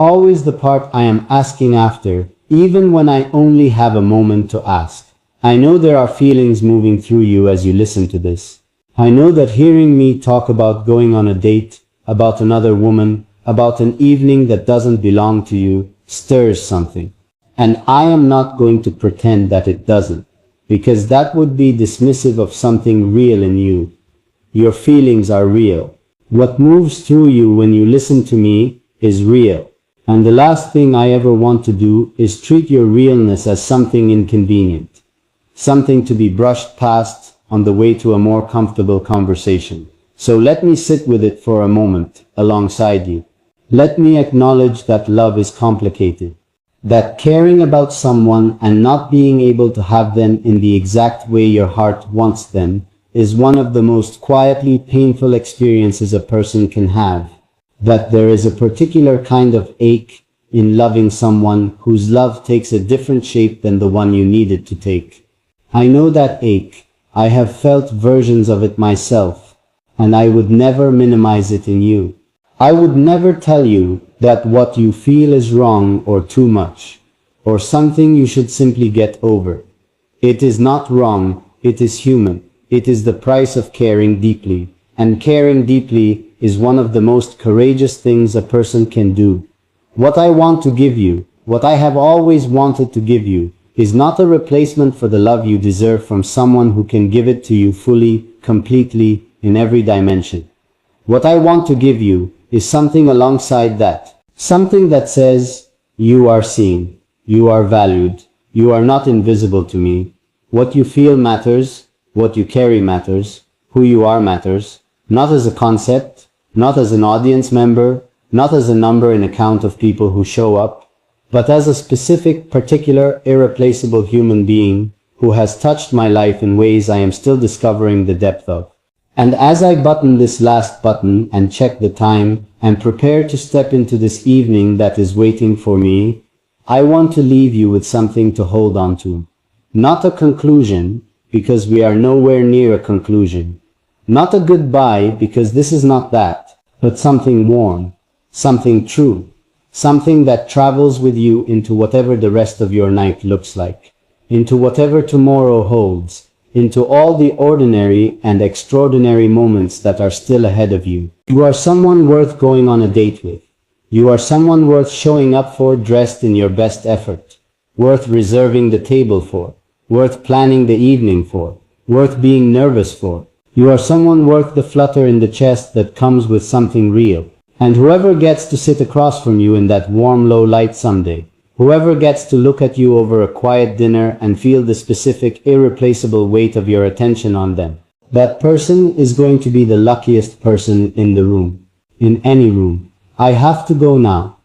Always the part I am asking after, even when I only have a moment to ask. I know there are feelings moving through you as you listen to this. I know that hearing me talk about going on a date, about another woman, about an evening that doesn't belong to you, stirs something. And I am not going to pretend that it doesn't, because that would be dismissive of something real in you. Your feelings are real. What moves through you when you listen to me is real. And the last thing I ever want to do is treat your realness as something inconvenient, something to be brushed past on the way to a more comfortable conversation. So let me sit with it for a moment alongside you. Let me acknowledge that love is complicated, that caring about someone and not being able to have them in the exact way your heart wants them is one of the most quietly painful experiences a person can have. That there is a particular kind of ache in loving someone whose love takes a different shape than the one you need it to take. I know that ache. I have felt versions of it myself, and I would never minimize it in you. I would never tell you that what you feel is wrong or too much, or something you should simply get over. It is not wrong, it is human. It is the price of caring deeply, and caring deeply is one of the most courageous things a person can do. What I want to give you, what I have always wanted to give you, is not a replacement for the love you deserve from someone who can give it to you fully, completely, in every dimension. What I want to give you is something alongside that. Something that says, you are seen, you are valued, you are not invisible to me. What you feel matters, what you carry matters, who you are matters, not as a concept, not as an audience member, not as a number in a count of people who show up, but as a specific, particular, irreplaceable human being who has touched my life in ways I am still discovering the depth of. And as I button this last button and check the time and prepare to step into this evening that is waiting for me, I want to leave you with something to hold on to. Not a conclusion, because we are nowhere near a conclusion. Not a goodbye, because this is not that, but something warm, something true, something that travels with you into whatever the rest of your night looks like, into whatever tomorrow holds, into all the ordinary and extraordinary moments that are still ahead of you. You are someone worth going on a date with. You are someone worth showing up for dressed in your best effort, worth reserving the table for, worth planning the evening for, worth being nervous for. You are someone worth the flutter in the chest that comes with something real. And whoever gets to sit across from you in that warm low light someday, whoever gets to look at you over a quiet dinner and feel the specific irreplaceable weight of your attention on them, that person is going to be the luckiest person in the room, in any room. I have to go now.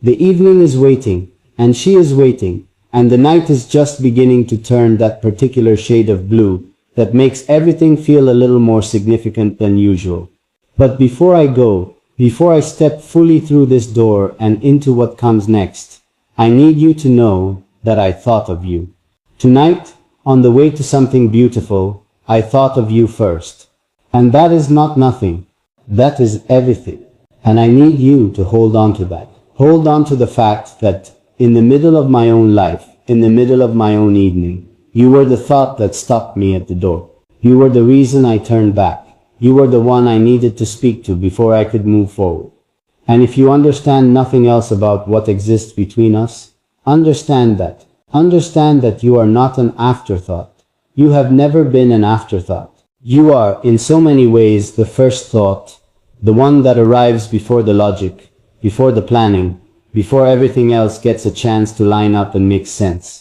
The evening is waiting, and she is waiting, and the night is just beginning to turn that particular shade of blue that makes everything feel a little more significant than usual. But before I go, before I step fully through this door and into what comes next, I need you to know that I thought of you. Tonight, on the way to something beautiful, I thought of you first. And that is not nothing. That is everything. And I need you to hold on to that. Hold on to the fact that in the middle of my own life, in the middle of my own evening, you were the thought that stopped me at the door. You were the reason I turned back. You were the one I needed to speak to before I could move forward. And if you understand nothing else about what exists between us, understand that. Understand that you are not an afterthought. You have never been an afterthought. You are, in so many ways, the first thought, the one that arrives before the logic, before the planning, before everything else gets a chance to line up and make sense.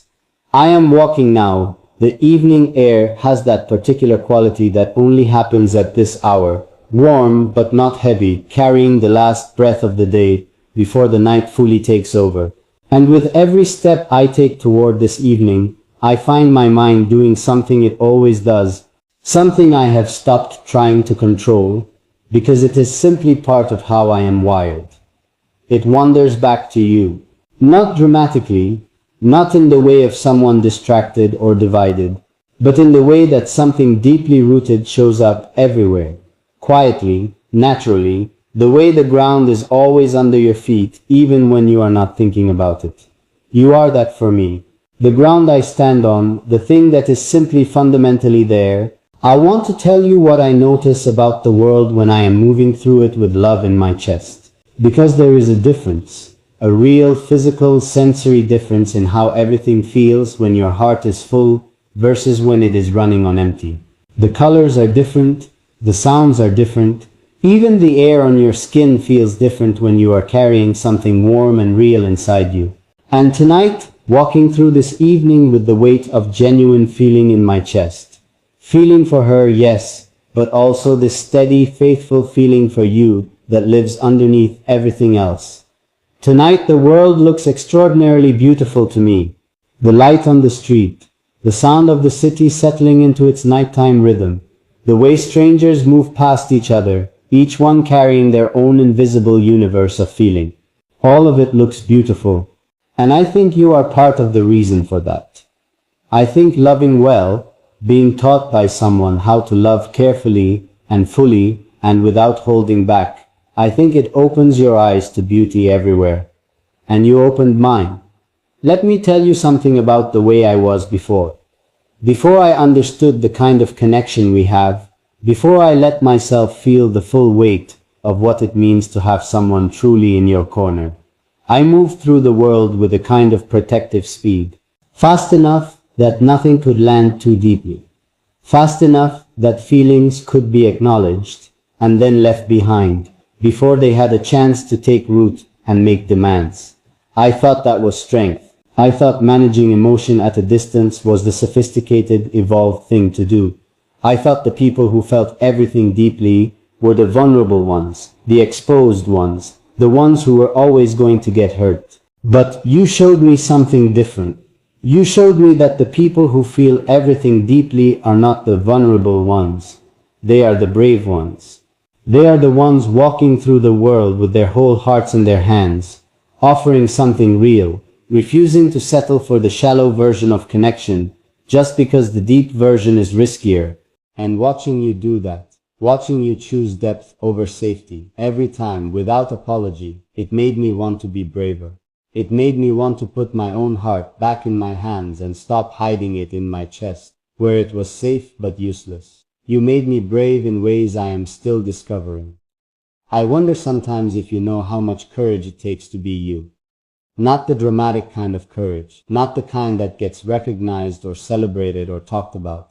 I am walking now. The evening air has that particular quality that only happens at this hour, warm but not heavy, carrying the last breath of the day before the night fully takes over. And with every step I take toward this evening, I find my mind doing something it always does, something I have stopped trying to control, because it is simply part of how I am wired. It wanders back to you, not dramatically, not in the way of someone distracted or divided, but in the way that something deeply rooted shows up everywhere, quietly, naturally, The way the ground is always under your feet, even when you are not thinking about it. You are that for me. The ground I stand on, the thing that is simply fundamentally there. I want to tell you what I notice about the world when I am moving through it with love in my chest. Because there is a difference. A real physical sensory difference in how everything feels when your heart is full versus when it is running on empty. The colors are different, the sounds are different, even the air on your skin feels different when you are carrying something warm and real inside you. And tonight, walking through this evening with the weight of genuine feeling in my chest. Feeling for her, yes, but also this steady, faithful feeling for you that lives underneath everything else. Tonight the world looks extraordinarily beautiful to me. The light on the street, the sound of the city settling into its nighttime rhythm, the way strangers move past each other, each one carrying their own invisible universe of feeling. All of it looks beautiful, and I think you are part of the reason for that. I think loving well, being taught by someone how to love carefully and fully and without holding back, I think it opens your eyes to beauty everywhere. And you opened mine. Let me tell you something about the way I was before. Before I understood the kind of connection we have, before I let myself feel the full weight of what it means to have someone truly in your corner, I moved through the world with a kind of protective speed. Fast enough that nothing could land too deeply. Fast enough that feelings could be acknowledged and then left behind before they had a chance to take root and make demands. I thought that was strength. I thought managing emotion at a distance was the sophisticated, evolved thing to do. I thought the people who felt everything deeply were the vulnerable ones, the exposed ones, the ones who were always going to get hurt. But you showed me something different. You showed me that the people who feel everything deeply are not the vulnerable ones. They are the brave ones. They are the ones walking through the world with their whole hearts in their hands, offering something real, refusing to settle for the shallow version of connection just because the deep version is riskier. And watching you do that, watching you choose depth over safety every time without apology, it made me want to be braver. It made me want to put my own heart back in my hands and stop hiding it in my chest, where it was safe but useless. You made me brave in ways I am still discovering. I wonder sometimes if you know how much courage it takes to be you. Not the dramatic kind of courage, not the kind that gets recognized or celebrated or talked about.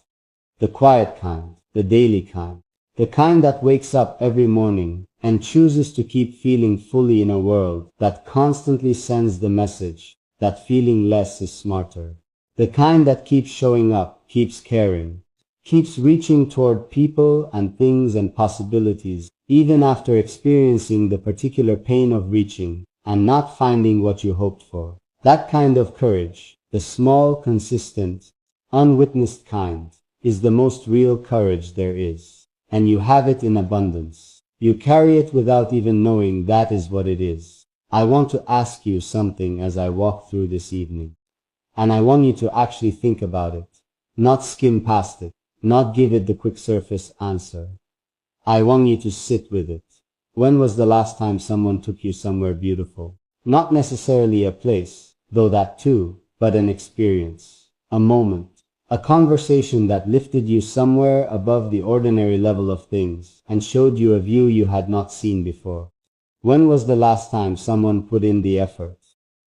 The quiet kind, the daily kind, the kind that wakes up every morning and chooses to keep feeling fully in a world that constantly sends the message that feeling less is smarter. The kind that keeps showing up, keeps caring, keeps reaching toward people and things and possibilities, even after experiencing the particular pain of reaching and not finding what you hoped for. That kind of courage, the small, consistent, unwitnessed kind, is the most real courage there is. And you have it in abundance. You carry it without even knowing that is what it is. I want to ask you something as I walk through this evening. And I want you to actually think about it. Not skim past it. Not give it the quick surface answer. I want you to sit with it. When was the last time someone took you somewhere beautiful? Not necessarily a place, though that too, but an experience, a moment, a conversation that lifted you somewhere above the ordinary level of things and showed you a view you had not seen before. When was the last time someone put in the effort?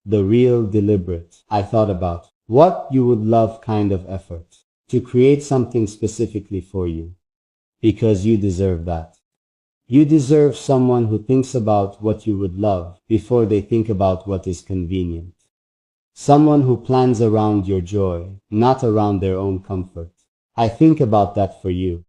The real, deliberate, I thought about what you would love kind of effort to create something specifically for you. Because you deserve that. You deserve someone who thinks about what you would love before they think about what is convenient. Someone who plans around your joy, not around their own comfort. I think about that for you.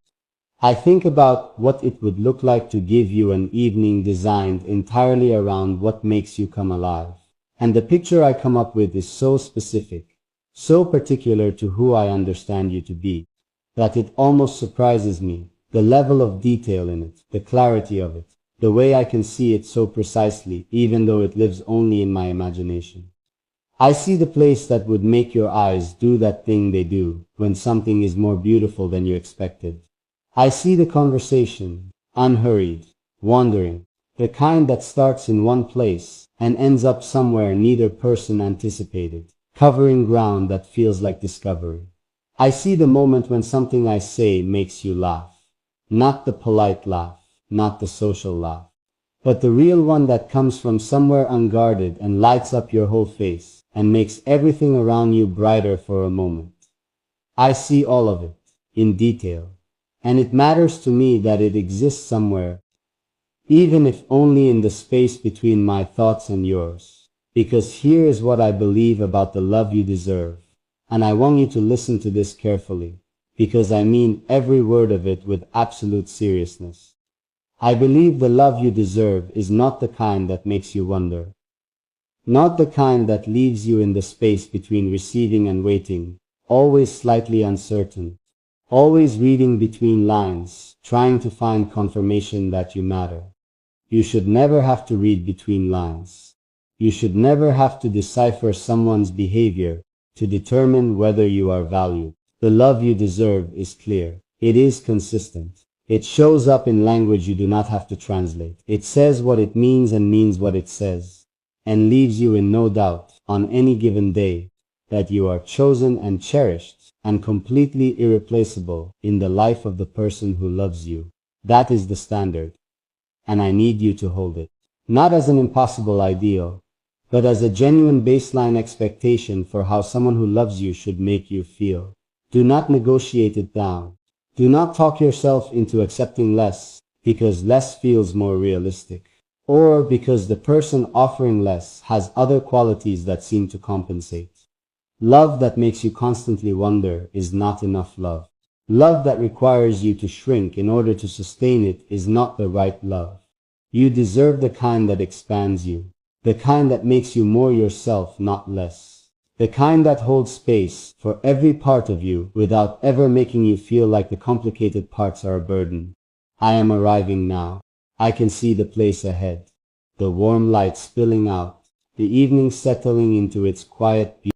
I think about what it would look like to give you an evening designed entirely around what makes you come alive. And the picture I come up with is so specific, so particular to who I understand you to be, that it almost surprises me. The level of detail in it, the clarity of it, the way I can see it so precisely, even though it lives only in my imagination. I see the place that would make your eyes do that thing they do when something is more beautiful than you expected. I see the conversation, unhurried, wandering, The kind that starts in one place and ends up somewhere neither person anticipated, covering ground that feels like discovery. I see the moment when something I say makes you laugh. Not the polite laugh, not the social laugh, but the real one that comes from somewhere unguarded and lights up your whole face and makes everything around you brighter for a moment. I see all of it, in detail, and it matters to me that it exists somewhere, even if only in the space between my thoughts and yours. Because here is what I believe about the love you deserve, and I want you to listen to this carefully, because I mean every word of it with absolute seriousness. I believe the love you deserve is not the kind that makes you wonder, not the kind that leaves you in the space between receiving and waiting, always slightly uncertain, always reading between lines, trying to find confirmation that you matter. You should never have to read between lines. You should never have to decipher someone's behavior to determine whether you are valued. The love you deserve is clear. It is consistent. It shows up in language you do not have to translate. It says what it means and means what it says, and leaves you in no doubt, on any given day, that you are chosen and cherished and completely irreplaceable in the life of the person who loves you. That is the standard, and I need you to hold it. Not as an impossible ideal, but as a genuine baseline expectation for how someone who loves you should make you feel. Do not negotiate it down. Do not talk yourself into accepting less because less feels more realistic, or because the person offering less has other qualities that seem to compensate. Love that makes you constantly wonder is not enough love. Love that requires you to shrink in order to sustain it is not the right love. You deserve the kind that expands you, the kind that makes you more yourself, not less. The kind that holds space for every part of you without ever making you feel like the complicated parts are a burden. I am arriving now. I can see the place ahead. The warm light spilling out, the evening settling into its quiet beauty.